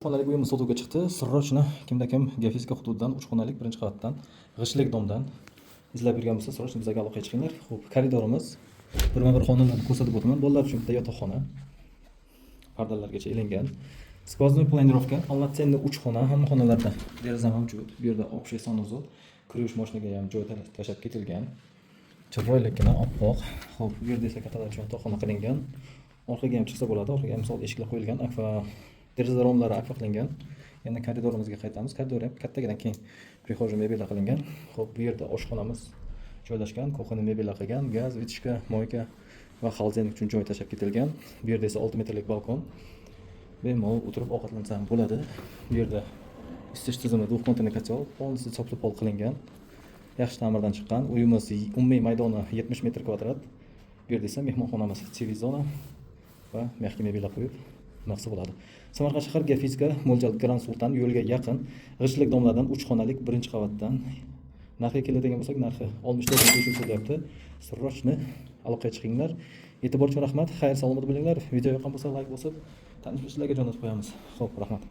Xonalik uyimiz sotuvga chiqdi. Sirrochni kimda-kim Gefiska hududidan 3 xonalik birinchi qavatdan g'ishlik domdan izlab yurgan bo'lsa, sirrochni bizga aloqaga chiqinglar. Xo'p, koridorimiz birma-bir xonani ko'rsatib o'taman. Bolalar uchun bitta yotoqxona. Pardalargacha ilingan. Skvoznoy planirovka, полноценный 3 xona, hamma xonalarda deraza mavjud. Bu yerda общий sanuzol, kirish moshinaga ham joy tashab ketilgan. Chiroyligina oppoq. Xo'p, bu yerda esa kattalarcha yotoqxona qilingan. Orqaga ham chiqsa bo'ladi. Orqaga ham misol eshiklar qo'yilgan. Deraza romlari akfa qilingan. Endi koridorimizga qaytamiz. Koridor ham kattagidan keyin prixojniy mebellar qilingan. Xo'p, bu yerda oshxonamiz joylashgan, kuxonniy mebellar qilgan, gaz, vitishka, moyka va xolodilnik uchun joy tashab ketilgan. Bu yerda esa 6 metrlik balkon. Bemalol o'tirib ovqatlansa ham bo'ladi. Bu yerda isitish tizimi двухконтурный котел, полностью теплый pol qilingan. Yaxshi ta'mirdan chiqqan. Uyimiz umumiy maydoni 70 metr kvadrat. Bu yerda esa mehmonxonamiz, TV zona va mehki mebellar qo'yib maqsad bo'ladi. Samarqand shahar Gefiska mo'ljal Grand Sultan yo'lga yaqin g'ishlik domlardan 3 xonalik birinchi qavatdan narxiga keladigan bo'lsak, narxi 64.500 so'rayapti. Sirrochni aloqaga chiqinglar. E'tibor uchun rahmat. Xayr, salomat bo'linglar. Video yoqqan bo'lsa like bosib, tanishlarga jo'natib qo'yamiz. Xo'p, rahmat.